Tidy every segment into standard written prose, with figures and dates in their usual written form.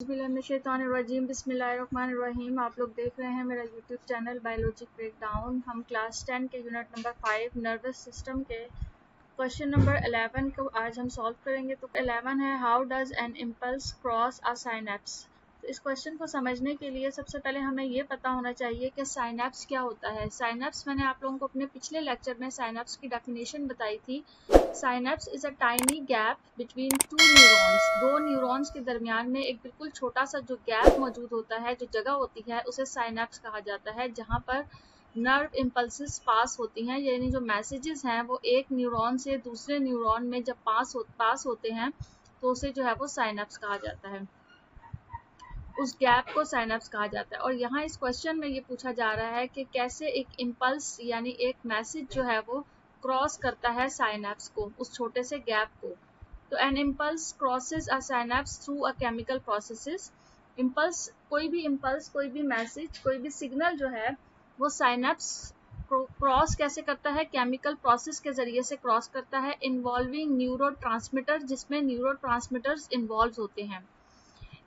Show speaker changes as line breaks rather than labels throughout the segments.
बिस्मिल्लाहिर्रहमानिर्रहीम बिस्मिल्लाहिर्रहमानिर्रहीम। आप लोग देख रहे हैं मेरा यूट्यूब चैनल बायोलॉजिक ब्रेकडाउन। हम क्लास 10 के यूनिट नंबर 5 नर्वस सिस्टम के क्वेश्चन नंबर 11 को आज हम सॉल्व करेंगे। तो 11 है, how does an impulse cross a synapse. तो इस क्वेश्चन को समझने के लिए सबसे पहले हमें ये पता होना चाहिए कि साइनेप्स क्या होता है। साइनेप्स मैंने आप लोगों को अपने पिछले लेक्चर में साइनेप्स की डेफिनेशन बताई थी। Synapse is a tiny gap between two neurons. दो न्यूरॉन्स के दरमियान में एक बिल्कुल छोटा सा जो गैप मौजूद होता है, जो जगह होती है, उसे साइनेप्स कहा जाता है, जहां पर नर्व इम्पल्सेस पास होती हैं। यानी जो मैसेजेस हैं वो एक न्यूरॉन से दूसरे न्यूरॉन में जब पास होते हैं तो उसे जो है वो साइनेप्स कहा जाता है। उस गैप को साइनेप्स कहा जाता है। और यहाँ इस क्वेश्चन में ये पूछा जा रहा है कि कैसे एक इम्पल्स यानी एक मैसेज जो है वो क्रॉस करता है साइनेप्स को, उस छोटे से गैप को। तो an impulse crosses a synapse through a chemical processes. Impulse कोई भी मैसेज, कोई भी सिग्नल जो है वो साइनेप्स क्रॉस कैसे करता है? केमिकल प्रोसेस के जरिए से क्रॉस करता है, इन्वॉल्विंग न्यूरोट्रांसमीटर, जिसमें न्यूरोट्रांसमीटर्स इन्वॉल्व होते हैं।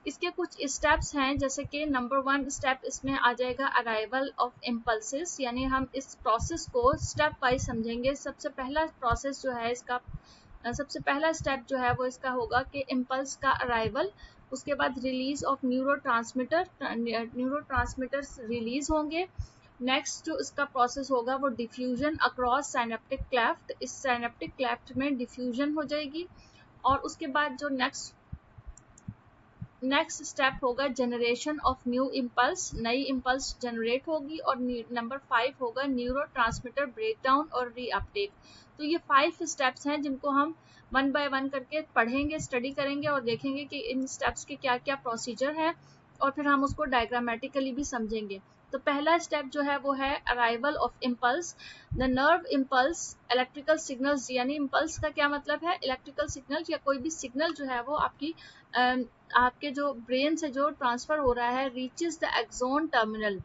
इसके कुछ स्टेप्स हैं, जैसे कि नंबर 1 स्टेप इसमें आ जाएगा अराइवल ऑफ इम्पल्सेस, यानी हम इस प्रोसेस को स्टेप वाइज समझेंगे। सबसे पहला प्रोसेस जो है इसका, सबसे पहला स्टेप जो है वो इसका होगा कि इम्पल्स का अराइवल, उसके बाद रिलीज ऑफ न्यूरोट्रांसमीटर्स रिलीज होंगे। नेक्स्ट जो इसका प्रोसेस होगा वो डिफ्यूजन अक्रॉस साइनेप्टिक क्लेफ्ट, इस साइनेप्टिक क्लेफ्ट में डिफ्यूजन हो जाएगी। और उसके बाद जो नेक्स्ट स्टेप होगा जनरेशन ऑफ न्यू इम्पल्स, नई इम्पल्स जनरेट होगी। और नंबर 5 होगा न्यूरोट्रांसमीटर ब्रेकडाउन और रीअपटेक। तो ये 5 स्टेप्स हैं जिनको हम वन बाय वन करके पढ़ेंगे, स्टडी करेंगे और देखेंगे कि इन स्टेप्स के क्या क्या प्रोसीजर है, और फिर हम उसको डायग्रामेटिकली भी समझेंगे। तो पहला स्टेप जो है वो है arrival of impulse. The nerve impulse electrical signals, यानी इम्पल्स का क्या मतलब है? इलेक्ट्रिकल सिग्नल या कोई भी सिग्नल जो है वो आपके जो ब्रेन से जो ट्रांसफर हो रहा है, रीचेस द एक्सोन टर्मिनल।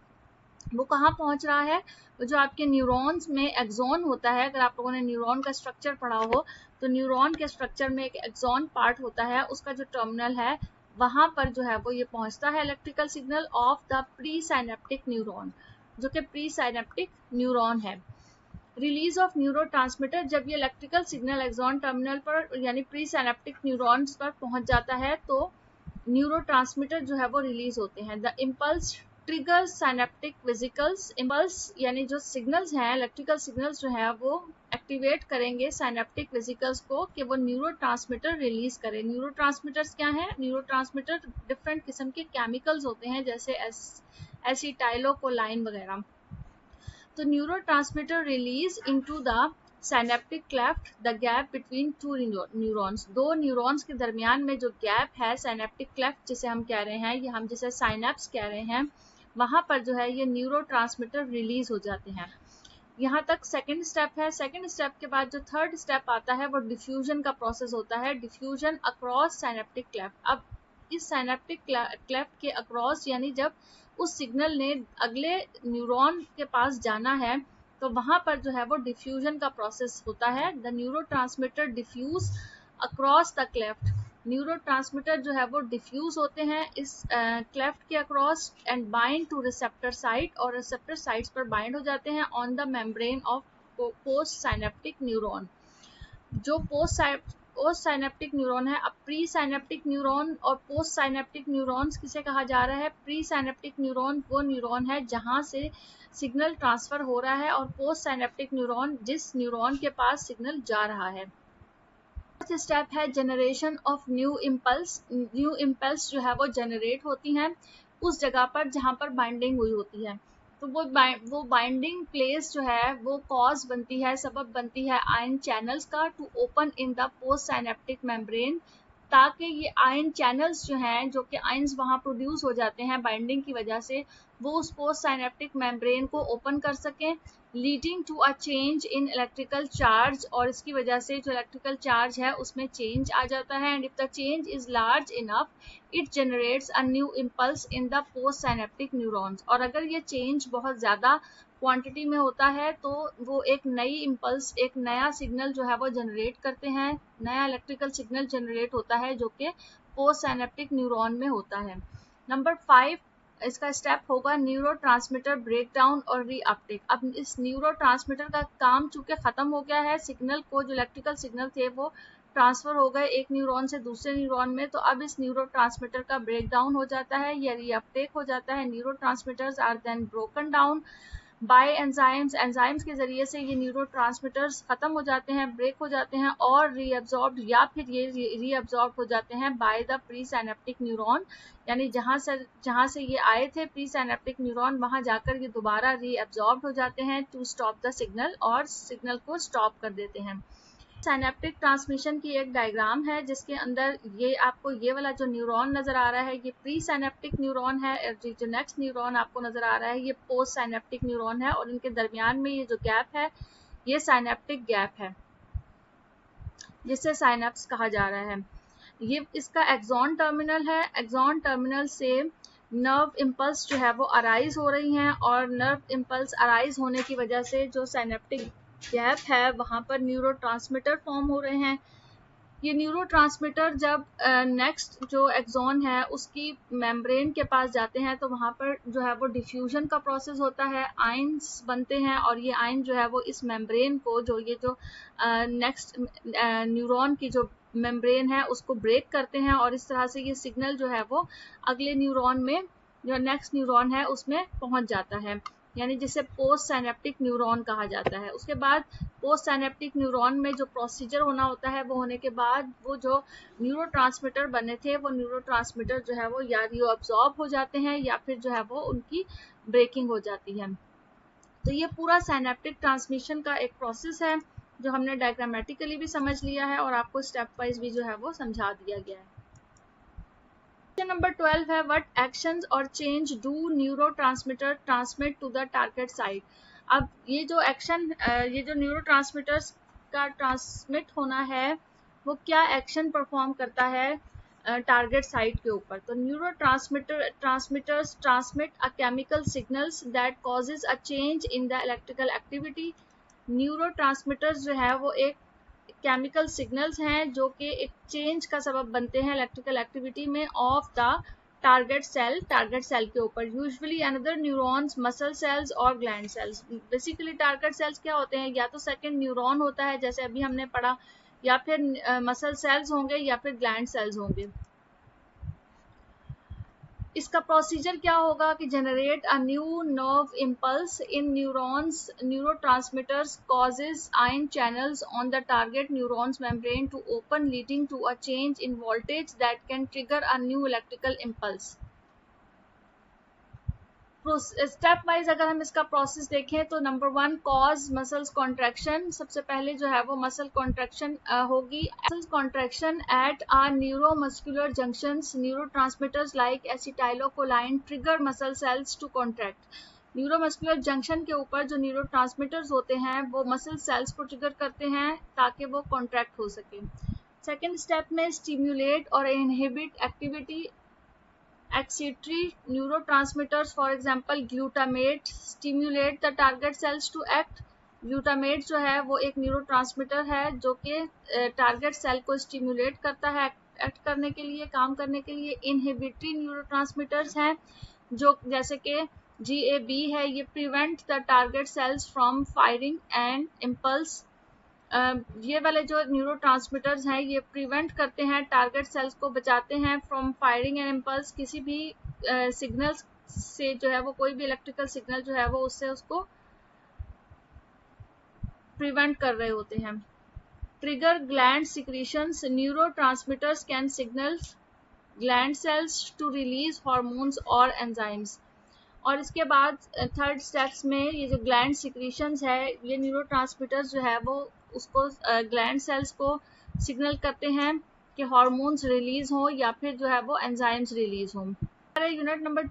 वो कहाँ पहुंच रहा है? वो जो आपके न्यूरॉन्स में एक्सोन होता है, अगर आप लोगों ने न्यूरॉन का स्ट्रक्चर पढ़ा हो तो न्यूरॉन के स्ट्रक्चर में एक एक्सोन पार्ट होता है, उसका जो टर्मिनल है वहां पर जो है वो ये पहुंचता है electrical signal of the pre synaptic neuron, जो कि प्री साइनेप्टिक न्यूरॉन है। रिलीज ऑफ न्यूरोट्रांसमीटर, जब ये इलेक्ट्रिकल सिग्नल एक्सोन टर्मिनल पर यानी प्री साइनेप्टिक न्यूरॉन्स पर पहुंच जाता है तो न्यूरोट्रांसमीटर जो है वो रिलीज होते हैं। The impulse trigger synaptic vesicles, impulse यानी जो सिग्नल्स हैं, इलेक्ट्रिकल सिग्नल्स जो है वो एक्टिवेट करेंगे साइनेप्टिक वेसिकल्स को कि वो न्यूरोट्रांसमीटर रिलीज करें। न्यूरोट्रांसमीटर्स क्या हैं? न्यूरोट्रांसमीटर डिफरेंट किस्म के केमिकल्स होते हैं, जैसे एसिटाइलोकोलाइन वगैरह। तो neurotransmitter release into the synaptic cleft, the gap between two neurons. दो न्यूरॉन्स के दरमियान में जो गैप है, साइनेप्टिक क्लेफ्ट जिसे हम कह रहे हैं, ये हम जिसे साइनेप्स कह रहे हैं, वहां पर जो है ये न्यूरोट्रांसमीटर रिलीज हो जाते हैं। यहाँ तक सेकंड स्टेप है। सेकंड स्टेप के बाद जो थर्ड स्टेप आता है वो डिफ्यूजन का प्रोसेस होता है, डिफ्यूजन अक्रॉस साइनेप्टिक क्लेफ्ट। अब इस साइनेप्टिक क्लेफ्ट के अक्रॉस, यानी जब उस सिग्नल ने अगले न्यूरॉन के पास जाना है तो वहां पर जो है वो डिफ्यूजन का प्रोसेस होता है। The neurotransmitter diffuse across the cleft, neurotransmitter जो है वो डिफ्यूज होते हैं इस क्लेफ्ट के across and bind to receptor site, और रिसेप्टर साइट्स पर बाइंड हो जाते हैं on the membrane of post synaptic neuron. जो पोस्ट साइनेप्टिक न्यूरॉन है, अब प्री साइनेप्टिक न्यूरॉन और पोस्ट साइनेप्टिक न्यूरॉन्स किसे कहा जा रहा है? प्री साइनेप्टिक न्यूरॉन वो न्यूरॉन है जहां से सिग्नल ट्रांसफर हो रहा है, और पोस्ट साइनेप्टिक न्यूरॉन जिस न्यूरॉन के पास सिग्नल जा रहा है। फर्स्ट स्टेप है generation of new impulse. New impulse जो है वो जनरेट होती हैं उस जगह पर जहां पर बाइंडिंग हुई होती है। तो वो बाइंडिंग प्लेस जो है वो कॉज बनती है, सबब बनती है आयन चैनल्स का to open in the post synaptic membrane, ताकि ये आयन चैनल्स जो हैं, जो कि आयंस वहां प्रोड्यूस हो जाते हैं बाइंडिंग की वजह से, वो उस पोस्ट साइनेप्टिक मेम्ब्रेन को ओपन कर सकें, leading to a change in electrical charge. और इसकी वजह से जो इलेक्ट्रिकल चार्ज है उसमें चेंज आ जाता है, and if the change is large enough it generates a new impulse in the post synaptic neurons. और अगर ये चेंज बहुत ज़्यादा क्वांटिटी में होता है तो वो एक नई इम्पल्स, एक नया सिग्नल जो है वो जनरेट करते हैं, नया इलेक्ट्रिकल सिग्नल जनरेट होता है जो कि पोस्ट साइनेप्टिक न्यूरॉन में होता है। नंबर 5 इसका स्टेप होगा न्यूरोट्रांसमीटर ब्रेकडाउन और रीअपटेक। अब इस न्यूरोट्रांसमीटर का काम चूंकि खत्म हो गया है, सिग्नल को जो इलेक्ट्रिकल सिग्नल थे वो ट्रांसफर हो गए एक न्यूरॉन से दूसरे न्यूरॉन में, तो अब इस न्यूरोट्रांसमीटर का ब्रेकडाउन हो जाता है या रीअपटेक हो जाता है। Neurotransmitters are then broken down by enzymes, enzymes के जरिए से ये न्यूरोट्रांसमीटर्स खत्म हो जाते हैं, ब्रेक हो जाते हैं और रीअब्जॉर्ब्ड या फिर ये रीअब्जॉर्ब हो जाते हैं by the pre synaptic neuron, यानी जहां से ये आए थे प्री साइनेप्टिक न्यूरॉन वहां जाकर ये दोबारा रीअब्जॉर्ब हो जाते हैं टू स्टॉप द सिग्नल, और सिग्नल को स्टॉप कर देते हैं। साइनेप्टिक ट्रांसमिशन की एक डायग्राम है जिसके अंदर ये आपको ये वाला जो न्यूरॉन नजर आ रहा है ये प्री साइनेप्टिक न्यूरॉन है, जो नेक्स्ट न्यूरॉन आपको नजर आ रहा है ये पोस्ट साइनेप्टिक न्यूरॉन है, और इनके दरमियान में ये जो गैप है ये साइनेप्टिक गैप है जिसे साइनेप्स कहा जा रहा है। ये इसका एक्सॉन टर्मिनल है, एक्सॉन टर्मिनल से नर्व इम्पल्स जो है वो अराइज हो रही हैं, और नर्व इम्पल्स अराइज होने की वजह से जो साइनेप्टिक गैप है वहां पर न्यूरोट्रांसमीटर फॉर्म हो रहे हैं। ये न्यूरोट्रांसमीटर जब नेक्स्ट जो एक्सॉन है उसकी मेम्ब्रेन के पास जाते हैं तो वहां पर जो है वो डिफ्यूजन का प्रोसेस होता है, आयंस बनते हैं, और ये आयन जो है वो इस मेम्ब्रेन को जो नेक्स्ट न्यूरॉन की जो मेम्ब्रेन है उसको ब्रेक करते हैं, और इस तरह से ये सिग्नल जो है वो अगले न्यूरॉन में जो नेक्स्ट न्यूरॉन है उसमें पहुंच जाता है, यानी जिसे पोस्ट साइनेप्टिक न्यूरॉन कहा जाता है। उसके बाद पोस्ट साइनेप्टिक न्यूरॉन में जो प्रोसीजर होना होता है वो होने के बाद वो जो न्यूरोट्रांसमीटर बने थे वो न्यूरोट्रांसमीटर जो है वो या रीअब्सॉर्ब हो जाते हैं या फिर जो है वो उनकी ब्रेकिंग हो जाती है। तो ये पूरा साइनेप्टिक ट्रांसमिशन का एक प्रोसेस है जो हमने डायग्रामेटिकली भी समझ लिया है और आपको स्टेप वाइज भी जो है वो समझा दिया गया है। क्वेश्चन नंबर 12 है व्हाट एक्शंस और change do neurotransmitter transmit to the target site. अब ये जो एक्शन ये जो न्यूरोट्रांसमीटर्स का ट्रांसमिट होना है वो क्या एक्शन परफॉर्म करता है टारगेट साइट के ऊपर। तो transmitters transmit a chemical signals that causes a change in the electrical activity. Neurotransmitters जो है वो एक केमिकल सिग्नल्स हैं जो कि एक चेंज का सबब बनते हैं इलेक्ट्रिकल एक्टिविटी में ऑफ द टारगेट सेल के ऊपर। Usually another neurons, muscle cells और gland cells. Basically target cells क्या होते हैं, या तो सेकंड न्यूरॉन होता है जैसे अभी हमने पढ़ा, या फिर मसल सेल्स होंगे या फिर ग्लैंड सेल्स होंगे। इसका प्रोसीजर क्या होगा कि generate a new nerve impulse in neurons, neurotransmitters causes ion channels on the target neurons membrane to open leading to a change in voltage that can trigger a new electrical impulse. Step wise अगर हम इसका process देखें तो number 1 cause muscles contraction. सबसे पहले जो है वो मसल कॉन्ट्रैक्शन होगी। Muscles contraction at a neuromuscular junctions, neurotransmitters like acetylcholine trigger muscle cells to contract. Neuromuscular junction के ऊपर जो न्यूरोट्रांसमीटर्स होते हैं वो मसल सेल्स को ट्रिगर करते हैं ताकि वो कॉन्ट्रैक्ट हो सके। सेकेंड स्टेप में स्टिम्युलेट और inhibit activity excretory neurotransmitters, for example glutamate stimulate the target cells to act। Glutamate जो है वो एक न्यूरोट्रांसमीटर है जो कि टारगेट सेल को स्टिम्युलेट करता है एक्ट करने के लिए, काम करने के लिए। इनहिबिटरी न्यूरोट्रांसमीटर्स हैं जो जैसे कि GAB है, ये prevent the target cells from firing and impulse. ये वाले जो न्यूरोट्रांसमीटर्स हैं ये प्रिवेंट करते हैं, टारगेट सेल्स को बचाते हैं फ्रॉम फायरिंग एंड इम्पल्स। किसी भी सिग्नल से जो है वो कोई भी इलेक्ट्रिकल सिग्नल जो है वो उससे उसको प्रिवेंट कर रहे होते हैं। Trigger gland secretions, neurotransmitters can signal gland cells to release hormones और एंजाइम्स। और इसके बाद थर्ड स्टेप्स में ये जो ग्लैंड सिक्रीशंस है ये न्यूरोट्रांसमीटर्स जो है वो उसको ग्लैंड सेल्स को सिग्नल करते हैं कि हार्मोन्स रिलीज हो या फिर जो है वो एंजाइम्स रिलीज हो। यूनिट नंबर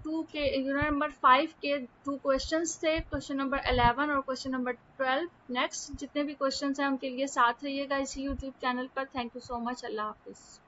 5 के 2 क्वेश्चंस थे, क्वेश्चन नंबर 11 और क्वेश्चन नंबर 12। नेक्स्ट जितने भी क्वेश्चंस हैं उनके लिए साथ रहिएगा इसी यूट्यूब चैनल पर। Thank you so much. Allah Hafiz.